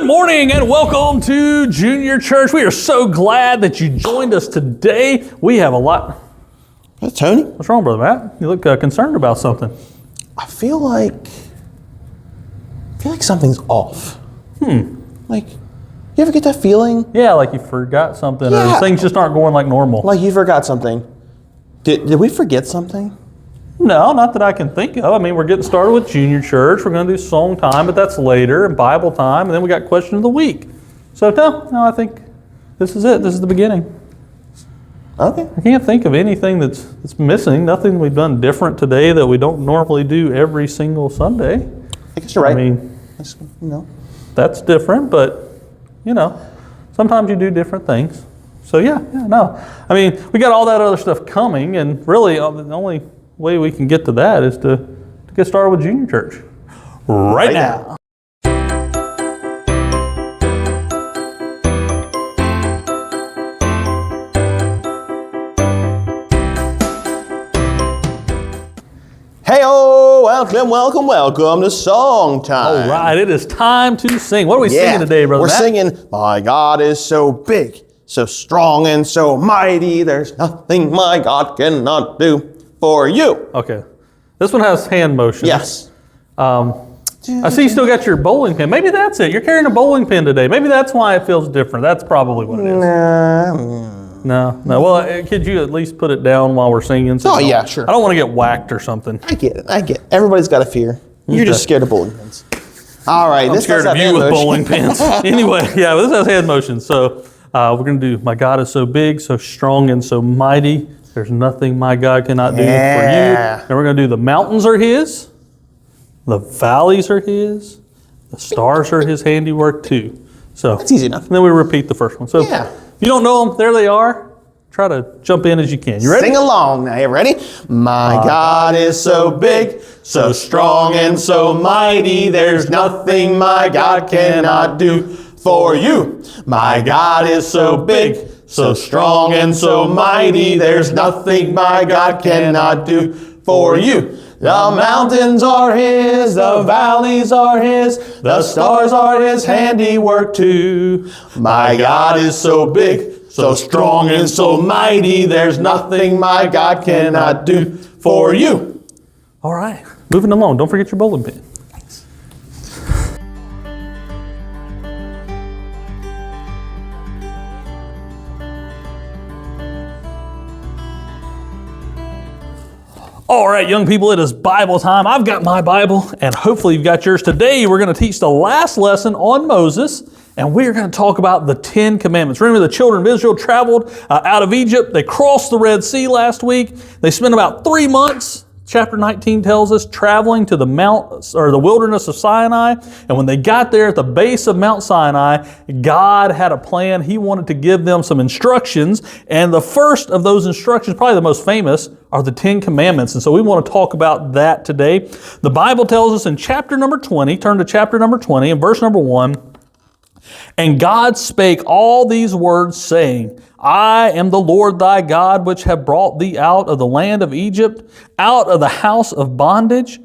Good morning and welcome to Junior Church. We are so glad that you joined us today. We have a lot. That's Tony. What's wrong, Brother Matt? You look concerned about something. I feel like something's off. Like, you ever get that feeling? Yeah, like you forgot something Yeah. or things just aren't going like normal. Like you forgot something. Did we forget something? No, not that I can think of. I mean, we're getting started with Junior Church. We're going to do song time, but that's later, and Bible time, and then we got question of the week. So no, I think this is it. This is the beginning. Okay. I can't think of anything that's missing. Nothing we've done different today that we don't normally do every single Sunday. I guess you're right. I mean, That's, that's different, but sometimes you do different things. So no. I mean, we got all that other stuff coming, and really the only way we can get to that is to get started with Junior Church right now. Hey-oh, welcome to song time. All right, it is time to sing. What are we singing today, Brother We're Matt? singing, My God is so big, so strong and so mighty, there's nothing my God cannot do for you. Okay. This one has hand motion. Yes. I see you still got your bowling pin. Maybe that's it. You're carrying a bowling pin today. Maybe that's why it feels different. That's probably what it is. No. Well, could you at least put it down while we're singing? Oh, yeah, sure. I don't want to get whacked or something. I get it. Everybody's got a fear. You're just scared of bowling pins. All right. I'm scared of you with bowling pins. Anyway, this has hand motion. So we're going to do, My God is so big, so strong, and so mighty. There's nothing my God cannot do for you. And we're going to do the mountains are His, the valleys are His, the stars are His handiwork too. So That's easy enough. And then we repeat the first one. So Yeah. if you don't know them, there they are. Try to jump in as you can. You ready? Sing along now. You ready? My God is so big, so strong and so mighty. There's nothing my God cannot do for you. My God is so big, so strong and so mighty. There's nothing my God cannot do for you. The mountains are His, the valleys are His, the stars are His handiwork too. My God is so big, so strong and so mighty. There's nothing my God cannot do for you. All right. Moving along. Don't forget your bowling pin. All right, young people, it is Bible time. I've got my Bible, and hopefully you've got yours. Today, we're going to teach the last lesson on Moses, and we're going to talk about the 10 Commandments. Remember, the children of Israel traveled out of Egypt. They crossed the Red Sea last week. They spent about 3 months, chapter 19 tells us, traveling to the wilderness of Sinai. And when they got there at the base of Mount Sinai, God had a plan. He wanted to give them some instructions. And the first of those instructions, probably the most famous, are the 10 Commandments. And so we want to talk about that today. The Bible tells us in chapter number 20, turn to chapter number 20 and verse number 1, and God spake all these words, saying, I am the Lord thy God, which have brought thee out of the land of Egypt, out of the house of bondage.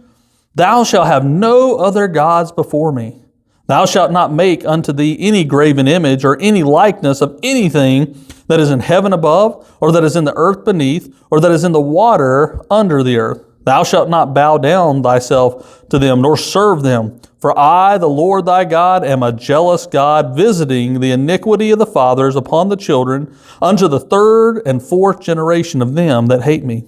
Thou shalt have no other gods before me. Thou shalt not make unto thee any graven image or any likeness of anything that is in heaven above, or that is in the earth beneath, or that is in the water under the earth. Thou shalt not bow down thyself to them, nor serve them. For I, the Lord thy God, am a jealous God, visiting the iniquity of the fathers upon the children, unto the third and fourth generation of them that hate me,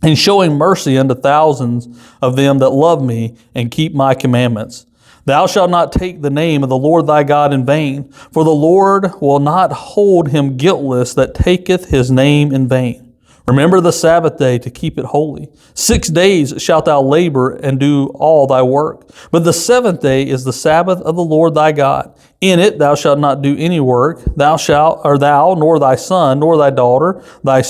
and showing mercy unto thousands of them that love me and keep my commandments. Thou shalt not take the name of the Lord thy God in vain, for the Lord will not hold him guiltless that taketh his name in vain. Remember the Sabbath day to keep it holy. 6 days shalt thou labor and do all thy work. But the seventh day is the Sabbath of the Lord thy God. In it thou shalt not do any work, thou, nor thy son, nor thy daughter, thy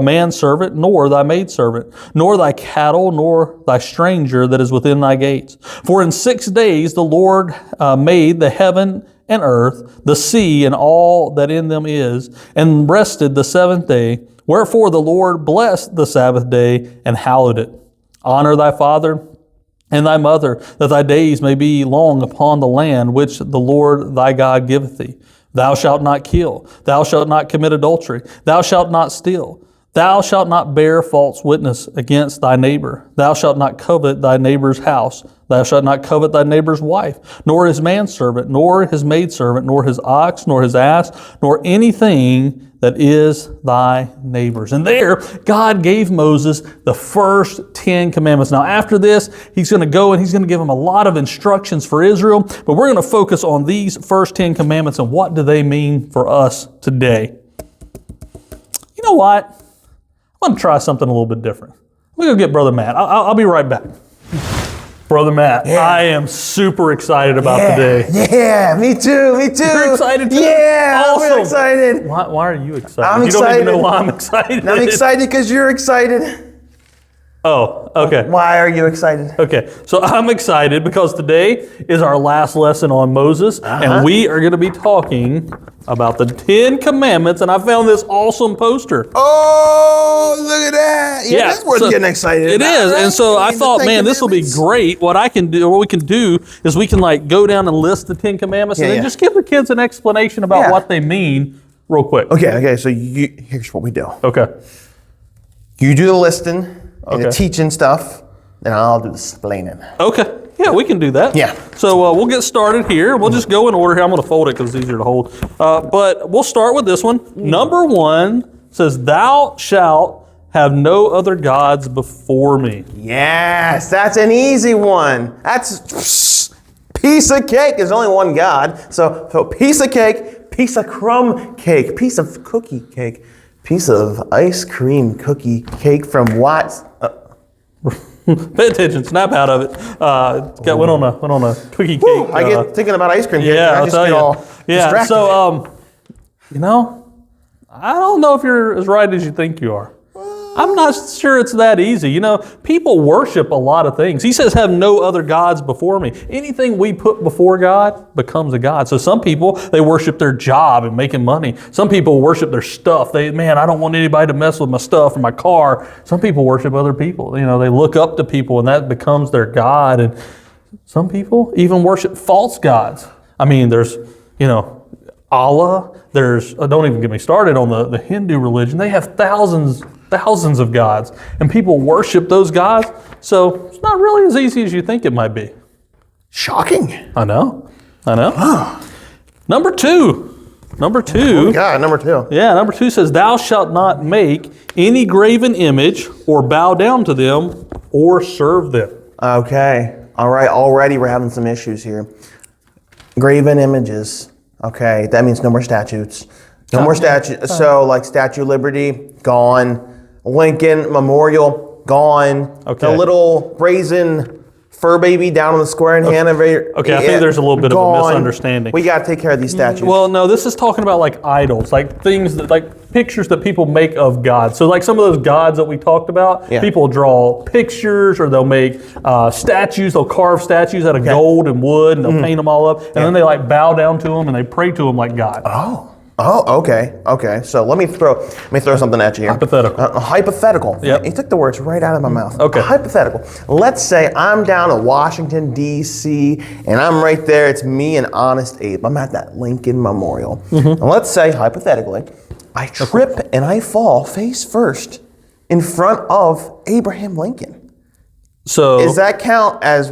manservant, nor thy maidservant, nor thy cattle, nor thy stranger that is within thy gates. For in 6 days the Lord made the heaven and earth, the sea, and all that in them is, and rested the seventh day. Wherefore the Lord blessed the Sabbath day and hallowed it. Honor thy father and thy mother, that thy days may be long upon the land which the Lord thy God giveth thee. Thou shalt not kill. Thou shalt not commit adultery. Thou shalt not steal. Thou shalt not bear false witness against thy neighbor. Thou shalt not covet thy neighbor's house. Thou shalt not covet thy neighbor's wife, nor his manservant, nor his maidservant, nor his ox, nor his ass, nor anything that is thy neighbor's. And there, God gave Moses the first 10 commandments. Now, after this, he's going to go and he's going to give him a lot of instructions for Israel, but we're going to focus on these first 10 commandments and what do they mean for us today. You know what? I'm going to try something a little bit different. We're going to get Brother Matt. I'll be right back. Brother Matt, I am super excited about today. Yeah, me too. You're excited too? Yeah, Awesome. I'm real excited. Why are you excited? I'm You don't excited. even know why I'm excited. I'm excited because you're excited. Oh, okay. Why are you excited? Okay, so I'm excited because today is our last lesson on Moses, and we are going to be talking about the 10 Commandments, and I found this awesome poster. Oh, look at that. Yeah, that's worth so getting excited It about, is, right? and so I The thought, 10 man, this will be Commandments. great. What we can do is we can like go down and list the 10 Commandments, and then just give the kids an explanation about what they mean real quick. Okay, so here's what we do. Okay. You do the listing and the teaching stuff, and I'll do the explaining. Okay. Yeah, we can do that. Yeah. So we'll get started here. We'll just go in order here. I'm going to fold it because it's easier to hold. But we'll start with this one. Number 1 says, "Thou shalt have no other gods before me." Yes, that's an easy one. That's piece of cake. There's only one God. So piece of cake, piece of crumb cake, piece of cookie cake, piece of ice cream cookie cake from what? Pay attention. Snap out of it. Went on a cookie cake. I get thinking about ice cream cake. Yeah, and I I'll just tell get you. all Yeah. distracted. So I don't know if you're as right as you think you are. I'm not sure it's that easy. You know, people worship a lot of things. He says, "Have no other gods before me." Anything we put before God becomes a god. So some people, they worship their job and making money. Some people worship their stuff. I don't want anybody to mess with my stuff or my car. Some people worship other people. You know, they look up to people and that becomes their god. And some people even worship false gods. I mean, there's, Allah. There's, don't even get me started on the Hindu religion. They have thousands of gods, and people worship those gods. So it's not really as easy as you think it might be. Shocking. I know. Number two. God, number 2. Yeah, number 2 says, "Thou shalt not make any graven image or bow down to them or serve them." Okay. All right. Already we're having some issues here. Graven images. Okay. That means no more statues. No more statues. So like Statue of Liberty, gone. Lincoln Memorial, gone. Okay. The little brazen fur baby down on the square in Hanover. Okay, I think there's a little bit of a misunderstanding. We got to take care of these statues. Well, no, this is talking about like idols, like things that, like pictures that people make of God. So like some of those gods that we talked about, people draw pictures or they'll make statues. They'll carve statues out of gold and wood and they'll paint them all up. And then they like bow down to them and they pray to them like God. Oh, okay. So let me throw something at you here. Hypothetical. Hypothetical. Yep. You took the words right out of my mouth. Okay. Hypothetical. Let's say I'm down in Washington, D.C., and I'm right there. It's me and Honest Abe. I'm at that Lincoln Memorial. And let's say, hypothetically, I trip and I fall face first in front of Abraham Lincoln. So Does that count as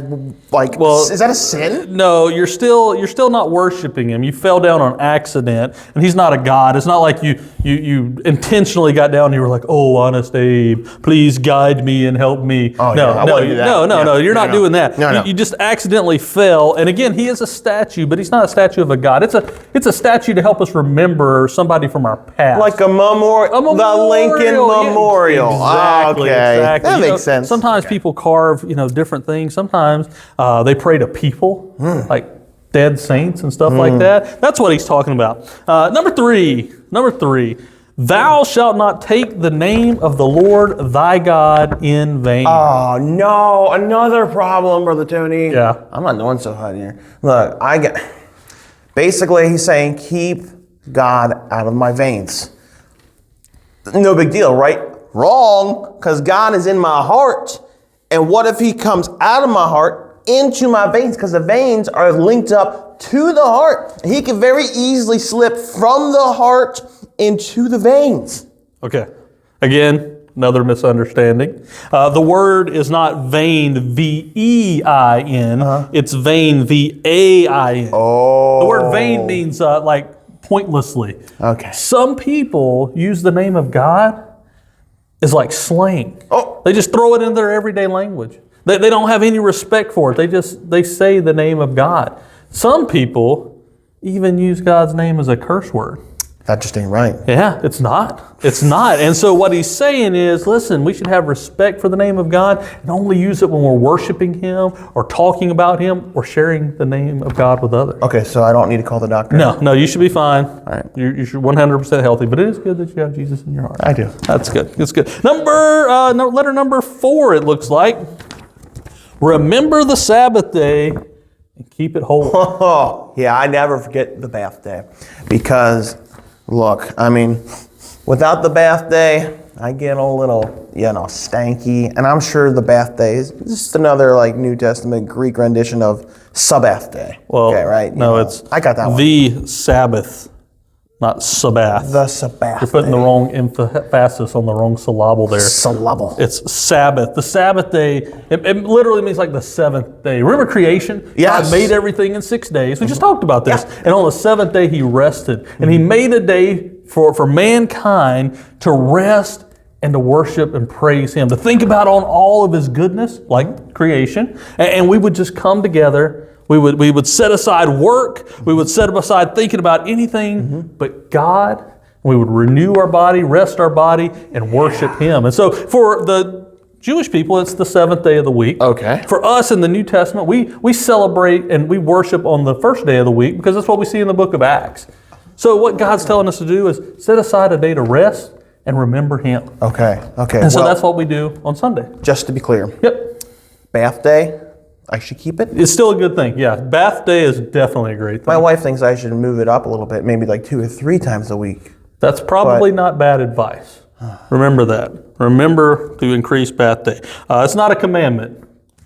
like? Is that a sin? No, you're still not worshiping him. You fell down on accident, and he's not a god. It's not like you intentionally got down and you were like, "Oh, Honest Abe, please guide me and help me." Oh, no, yeah, I wouldn't do that. No, you're not doing that. No. You just accidentally fell, and again, he is a statue, but he's not a statue of a god. It's a statue to help us remember somebody from our past, Like a memorial, the Lincoln Memorial. Exactly. That You know, makes sense. Sometimes people carve, different things. Sometimes they pray to people, like dead saints and stuff like that. That's what he's talking about. Number three. Thou shalt not take the name of the Lord thy God in vain. Oh no, another problem, Brother Tony. Yeah. I'm not doing so hot here. Look, basically he's saying keep God out of my veins. No big deal, right? Wrong, because God is in my heart. And what if he comes out of my heart into my veins? Because the veins are linked up to the heart. He could very easily slip from the heart into the veins. Okay. Again, another misunderstanding. The word is not vein, V-E-I-N. It's vein, V-A-I-N. Oh. The word vein means like pointlessly. Okay. Some people use the name of God as like slang. Oh. They just throw it in their everyday language. They don't have any respect for it. They say the name of God. Some people even use God's name as a curse word. That just ain't right. Yeah, it's not. It's not. And so what he's saying is, listen, we should have respect for the name of God and only use it when we're worshiping Him or talking about Him or sharing the name of God with others. Okay, so I don't need to call the doctor? No, you should be fine. All right. You should 100% healthy, but it is good that you have Jesus in your heart. I do. That's good. That's good. Letter number 4, it looks like. Remember the Sabbath day and keep it holy. Oh, yeah, I never forget the bath day. Because, look, I mean, without the bath day, I get a little, stanky. And I'm sure the bath day is just another, New Testament Greek rendition of Sabbath day. Well, okay, right? I got that one. The Sabbath, not Sabbath. The Sabbath. You're putting the wrong emphasis on the wrong syllable there. Syllable. It's Sabbath. The Sabbath day, it literally means like the seventh day. Remember creation? Yes. God made everything in 6 days. We just talked about this. Yeah. And on the seventh day, He rested. And He made a day for mankind to rest and to worship and praise Him, to think about on all of His goodness, like creation. And we would just come together. We would set aside work. We would set aside thinking about anything but God. We would renew our body, rest our body, and worship Him. And so for the Jewish people, it's the seventh day of the week. Okay. For us in the New Testament, we celebrate and we worship on the first day of the week because that's what we see in the book of Acts. So what God's telling us to do is set aside a day to rest and remember Him. Okay. And so that's what we do on Sunday. Just to be clear. Yep. Bath day, I should keep it? It's still a good thing. Yeah. Bath day is definitely a great thing. My wife thinks I should move it up a little bit, maybe 2 or 3 times a week. That's probably not bad advice. Remember that. Remember to increase bath day. It's not a commandment.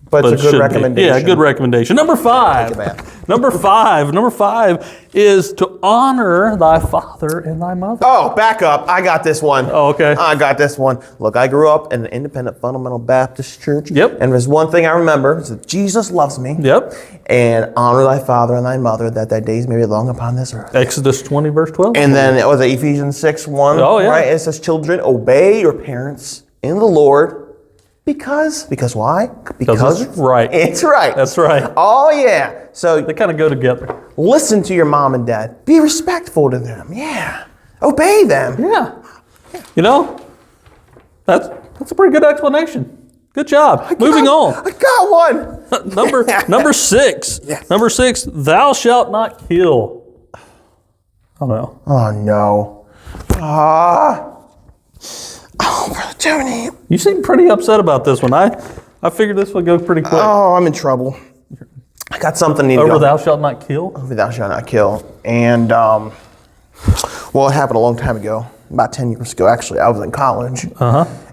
But it it's a good should be. recommendation. Yeah, good recommendation. Number 5. Take a bath. Number 5 is to honor thy father and thy mother. Oh, back up. I got this one. Oh, okay. I got this one. Look, I grew up in an independent fundamental Baptist church. Yep. And there's one thing I remember, is that Jesus loves me. Yep. And honor thy father and thy mother, that thy days may be long upon this earth. Exodus 20, verse 12. And then it was Ephesians 6:1. Oh, yeah. Right? It says, children, obey your parents in the Lord. Because why? Because it's right. It's right. That's right. Oh, yeah. So They kind of go together. listen to your mom and dad. Be respectful to them. Yeah. Obey them. Yeah. You know, that's a pretty good explanation. Good job. Moving on. I got one. Number 6. Yes. Number 6, thou shalt not kill. Oh, no. Oh, no. Oh, Brother Tony. You seem pretty upset about this one. I figured this would go pretty quick. Oh, I'm in trouble. I got something to Over go. thou shalt not kill? Over thou shalt not kill. And, well, it happened a long time ago. About 10 years ago, actually. I was in college.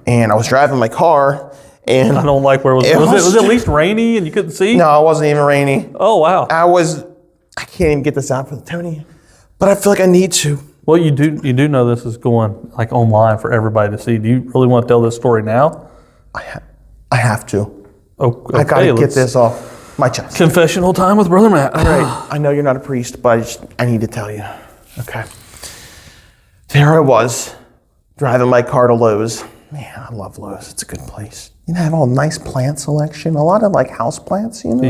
And I was driving my car. And I don't like where it was. Was it at least rainy and you couldn't see? No, it wasn't even rainy. Oh, wow. I can't even get this out for the Tony. But I feel like I need to. Well, you do know this is going like online for everybody to see. Do you really want to tell this story now? I have to. Okay, I got to get this off my chest. Confessional time with Brother Matt. All right. I know you're not a priest, but I need to tell you. Okay. There I was, driving my car to Lowe's. Man, I love Lowe's. It's a good place. You know, I have all nice plant selection, a lot of house plants, you know?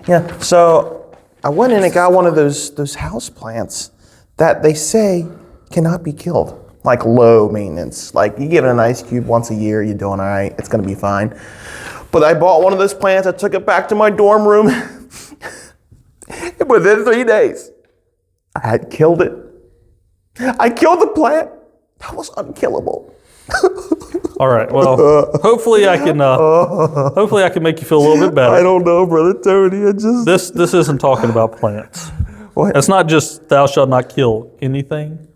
Yeah. So I went in and got one of those house plants that they say cannot be killed. Like low maintenance. Like you give it an ice cube once a year, you're doing all right. It's gonna be fine. But I bought one of those plants, I took it back to my dorm room. And within 3 days, I had killed it. I killed the plant. That was unkillable. All right. Well, hopefully I can make you feel a little bit better. I don't know, Brother Tony. This isn't talking about plants. What? It's not just thou shalt not kill anything.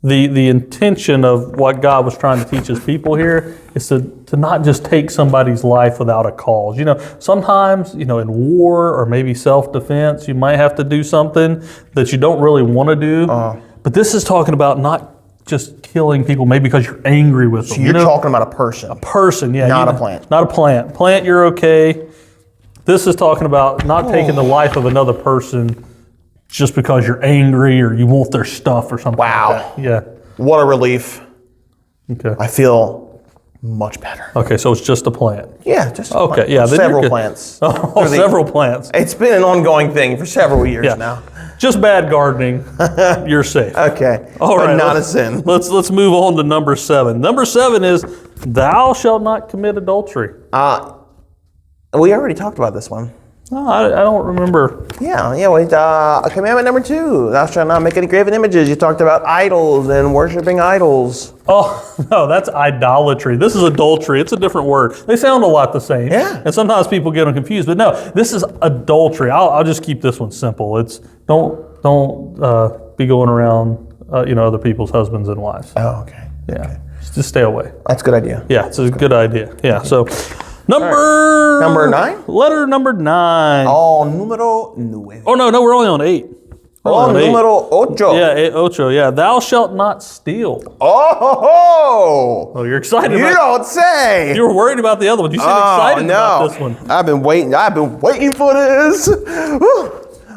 the intention of what God was trying to teach his people here is to not just take somebody's life without a cause. Sometimes, in war or maybe self-defense, you might have to do something that you don't really want to do. But this is talking about not just killing people maybe because you're angry with them. You're talking about a person. A person, yeah. Not a plant. Not a plant. Plant, you're okay. This is talking about not taking the life of another person just because you're angry or you want their stuff or something Wow. like that. Yeah. What a relief. Okay. I feel much better. Okay, so it's just a plant. Yeah, just a Okay, plant. yeah. then you're Several good. plants. Oh, several plants. It's been an ongoing thing for several years Yeah. now. Just bad gardening. You're safe. Okay. All right. But not a let's- sin. Let's move on to number 7. Number 7 is thou shalt not commit adultery. We already talked about this one. No, I don't remember. Yeah. Commandment number 2, thou shalt not make any graven images. You talked about idols and worshiping idols. Oh, no, that's idolatry. This is adultery. It's a different word. They sound a lot the same. Yeah. And sometimes people get them confused. But no, this is adultery. I'll just keep this one simple. It's don't be going around, other people's husbands and wives. Oh, okay. Yeah. Just stay away. That's a good idea. Yeah, it's a good idea. Yeah. So number 9? Letter number 9. Oh, número 9. Oh no, we're only on 8. We're Oh, only on 8. número 8. Yeah, ocho. Yeah, thou shalt not steal. Oh, ho, ho. Oh, you're excited You about. don't say. You were worried about the other one. You seem Oh, excited no. about this one. I've been waiting for this. Whew.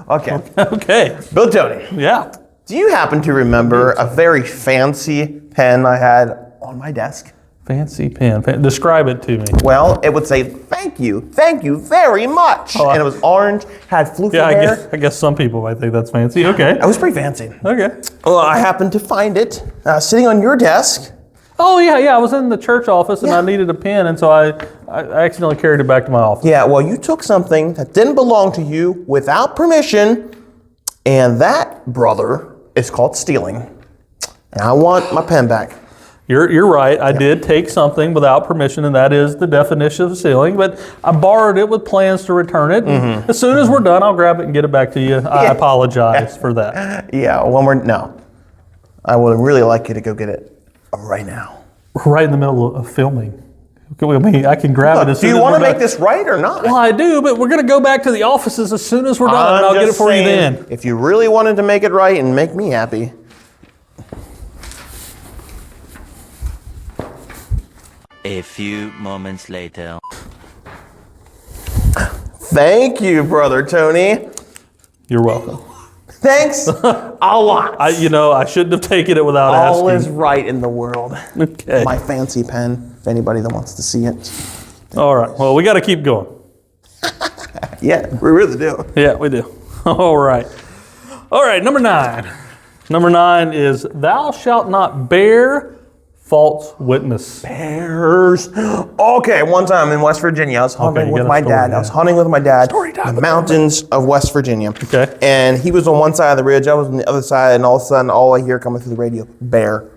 Okay. Okay. Bill Tony, Yeah. do you happen to remember a very fancy pen I had on my desk? Fancy pen. Describe it to me. Well, it would say, thank you very much. Oh, And it was orange, had floofy Yeah, hair. I guess some people might think that's fancy. Okay. It was pretty fancy. Okay. Well, I happened to find it sitting on your desk. Oh yeah. I was in the church office and Yeah. I needed a pen, and so I accidentally carried it back to my office. Yeah, well, you took something that didn't belong to you without permission, and that, brother, is called stealing. And I want my pen back. You're right. I did take something without permission, and that is the definition of stealing. But I borrowed it with plans to return it. And as soon as we're done, I'll grab it and get it back to you. I apologize for that. Yeah, no. I would really like you to go get it right now. We're right in the middle of filming. I can grab it as Do soon you as want we're to make done. this right or not? Well, I do, but we're going to go back to the offices as soon as we're done, and I'll get it just for you saying, then. if you really wanted to make it right and make me happy. A few moments later. Thank you, brother Tony. You're welcome. Thanks a lot. I shouldn't have taken it without All asking. is right in the world. Okay. My fancy pen, if anybody that wants to see it. All right. Well, we got to keep going. Yeah, we really do. Yeah, we do. All right. All right, number 9. Number 9 is thou shalt not bear false witness. Bears. Okay, one time in West Virginia, I was hunting you with got a my story, dad. yeah. I was hunting with my dad Story time in the with mountains of West Virginia. Okay. And he was on one side of the ridge, I was on the other side, and all of a sudden, all I hear coming through the radio, bear,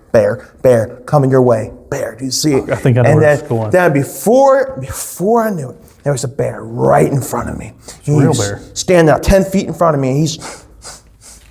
coming your way. Bear, do you see it? I think I know and where then, it's going. Then before I knew it, there was a bear right in front of me. real He's bear. standing out 10 feet in front of me, and he's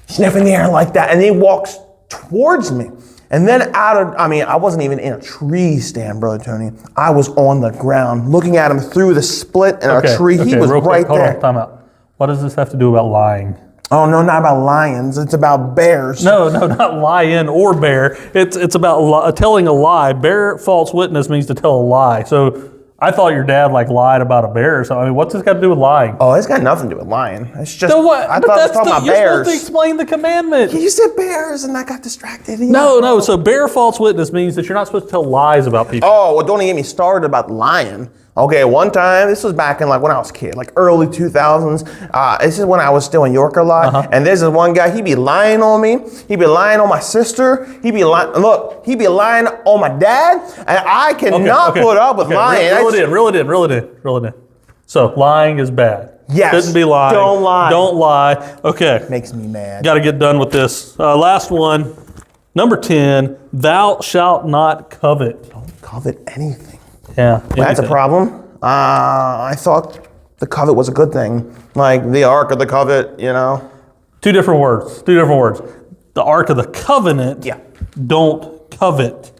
sniffing the air like that, and he walks towards me. And then I wasn't even in a tree stand, Brother Tony. I was on the ground looking at him through the split in a tree. He was real quick, right hold there. on, time out. What does this have to do about lying? Oh, no, not about lions. It's about bears. No, not lion or bear. It's about telling a lie. Bear false witness means to tell a lie. So I thought your dad lied about a bear or something. I mean, what's this got to do with lying? Oh, it's got nothing to do with lying. It's just, So what? I But thought it was that's talking about you're bears. supposed to explain the commandment. You said bears, and I got distracted. No. So bear false witness means that you're not supposed to tell lies about people. Oh, well, don't even get me started about lying. Okay, one time, this was back in when I was a kid, early 2000s. This is when I was still in York a lot. And there's this one guy, he'd be lying on me. He'd be lying on my sister. He'd be lying on my dad. And I cannot put up with lying. Reel it in. So lying is bad. Yes. Shouldn't be lying. Don't lie. Don't lie. Okay. Makes me mad. Got to get done with this. Last one. Number 10, thou shalt not covet. Don't covet anything. Yeah. That's a anything. problem. I thought the covet was a good thing. Like the Ark of the Covet, Two different words. The Ark of the Covenant Yeah. don't covet.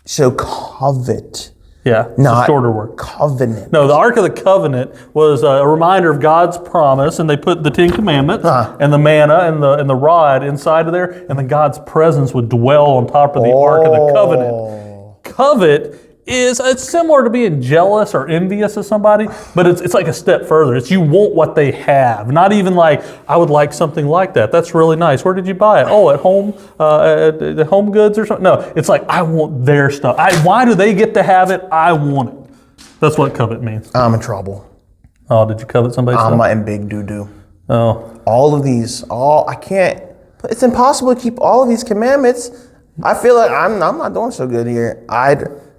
So covet, Yeah, it's not a shorter word. covenant. No, the Ark of the Covenant was a reminder of God's promise, and they put the Ten Commandments and the manna and the rod inside of there, and then God's presence would dwell on top of the Ark of the Covenant. Covet it's similar to being jealous or envious of somebody, but it's like a step further. It's you want what they have, not even like I would like something like that. That's really nice. Where did you buy it? Oh, at home, at the Home Goods or something. No, it's like I want their stuff. Why do they get to have it? I want it. That's what covet means. I'm in trouble. Oh, did you covet somebody's stuff? I'm in big doo-doo. Oh, All of these, I can't. It's impossible to keep all of these commandments. I feel like I'm not doing so good here.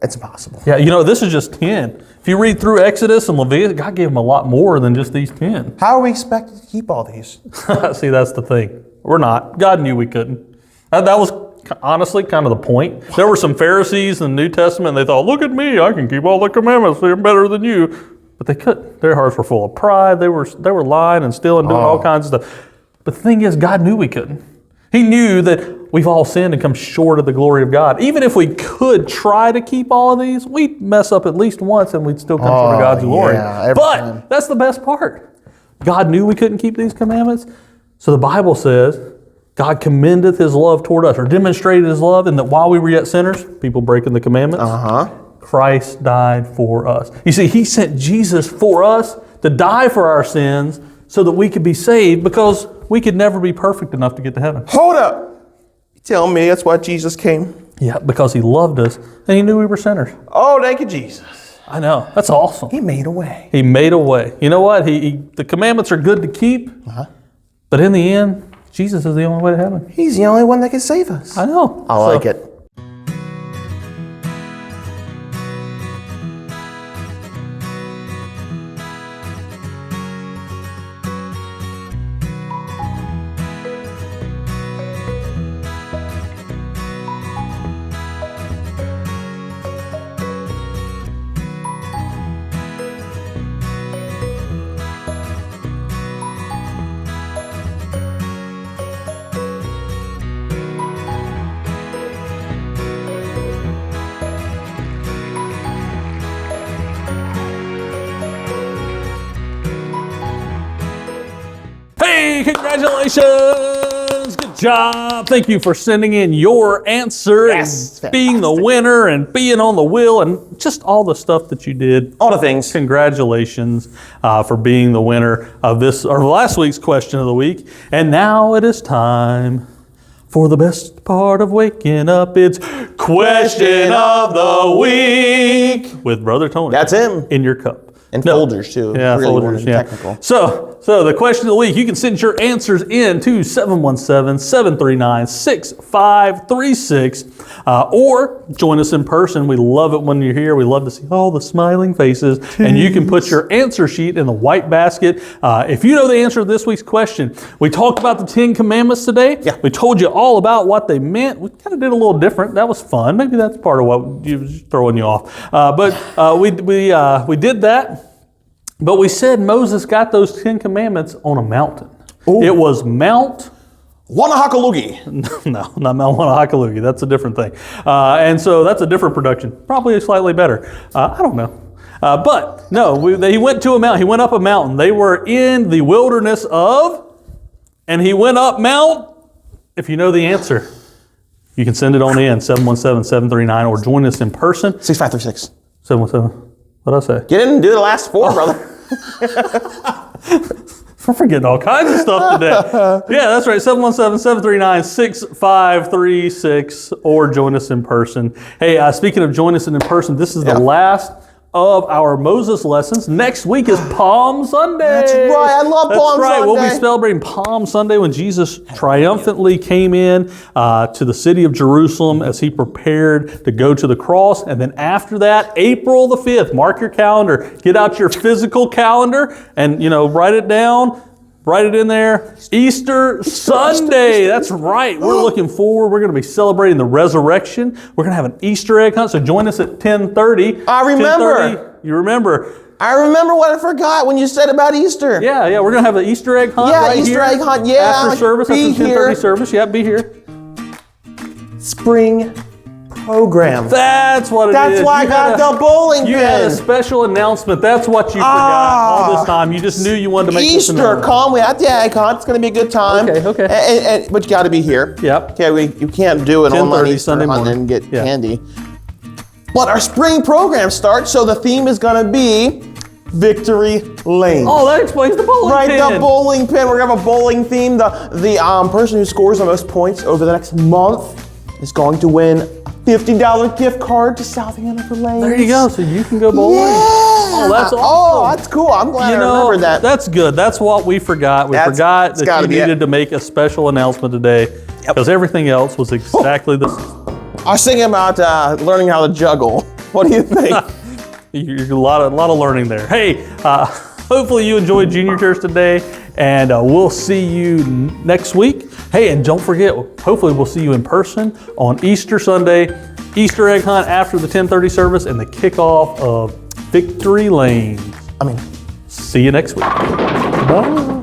It's impossible. yeah. You know, this is just 10. If you read through Exodus and Leviticus, God gave them a lot more than just these 10. How are we expected to keep all these? See, that's the thing. We're not. God knew we couldn't. That was honestly kind of the point. There were some Pharisees in the New Testament, and they thought, look at me, I can keep all the commandments, they're better than you. But they couldn't. Their hearts were full of pride. They were lying and stealing, doing all kinds of stuff. But the thing is, God knew we couldn't. He knew that we've all sinned and come short of the glory of God. Even if we could try to keep all of these, we'd mess up at least once and we'd still come short of God's glory. Yeah, every but time. that's the best part. God knew we couldn't keep these commandments. So the Bible says, God commendeth his love toward us, or demonstrated his love, in that while we were yet sinners, people breaking the commandments, Christ died for us. You see, he sent Jesus for us to die for our sins so that we could be saved, because we could never be perfect enough to get to heaven. Hold up. You tell me that's why Jesus came? Yeah, because he loved us and he knew we were sinners. Oh, thank you, Jesus. I know. That's awesome. He made a way. He made a way. You know what? The commandments are good to keep, but in the end, Jesus is the only way to heaven. He's the only one that can save us. I know. I like it. Hey, congratulations! Good job. Thank you for sending in your answer Yes, and being the fantastic. winner and being on the wheel and just all the stuff that you did. All the things. Congratulations for being the winner of this or last week's question of the week. And now it is time for the best part of waking up. It's Question of the Week with Brother Tony. That's him. In your cup. And folders, too. Yeah, Really folders. wanted Yeah. technical. So the question of the week, you can send your answers in to 717-739-6536 or join us in person. We love it when you're here. We love to see all the smiling faces. And you can put your answer sheet in the white basket. If you know the answer to this week's question, we talked about the 10 Commandments today. Yeah. We told you all about what they meant. We kind of did a little different. That was fun. Maybe that's part of what was throwing you off. But we did that. But we said Moses got those 10 Commandments on a mountain. Ooh. It was Mount, Wanahakalugi. no, not Mount Wanahakalugi. That's a different thing. And so that's a different production. Probably slightly better. I don't know. But no, he went to a mountain. He went up a mountain. They were in the wilderness and he went up Mount. If you know the answer, you can send it on in, 717-739, or join us in person. 6536. 717. What'd I say? Get in and do the last four, brother. We're forgetting all kinds of stuff today. Yeah, that's right. 717-739-6536, or join us in person. Hey, speaking of join us in person, this is the last of our Moses lessons. Next week is Palm Sunday. That's right. I love Palm That's right. We'll be Sunday. celebrating Palm Sunday when Jesus triumphantly came in to the city of Jerusalem as he prepared to go to the cross. And then after that, April the 5th, mark your calendar. Get out your physical calendar and, write it down. Write it in there. Easter Sunday. That's right. We're looking forward. We're going to be celebrating the resurrection. We're going to have an Easter egg hunt. So join us at 10:30. I remember. 10:30. You remember. I remember what I forgot when you said about Easter. Yeah. We're going to have an Easter egg hunt Yeah, right Easter here. egg hunt. Yeah, After service, be after the 10:30 here. service. Yeah, be here. spring program. That's what it is. That's why I You got had the bowling You had a pin. special announcement. That's what you forgot all this time. You just knew you wanted to make this Easter, announcement. calm. We have the icon. It's going to be a good time. Okay. But you got to be here. Yep. Okay, you can't do an 10:30 online Easter Sunday hunt morning. and get Yeah. candy. But our spring program starts, so the theme is going to be Victory Lane. Oh, that explains the bowling Right, pin. the bowling pin. We're gonna have a bowling theme. The person who scores the most points over the next month is going to win a $50 gift card to South Hanover Lanes. There you go. So you can go bowling. Yeah. Oh, that's awesome. Oh, that's cool. I'm glad I remembered that. That's good. That's what we forgot. We forgot it's that gotta you be it. needed to make a special announcement today because everything else was exactly the same. I was thinking about learning how to juggle. What do you think? You're a lot of learning there. Hey, hopefully you enjoyed Junior Church today, and we'll see you next week. Hey, and don't forget, hopefully we'll see you in person on Easter Sunday, Easter egg hunt after the 10:30 service, and the kickoff of Victory Lane. I mean, See you next week. bye.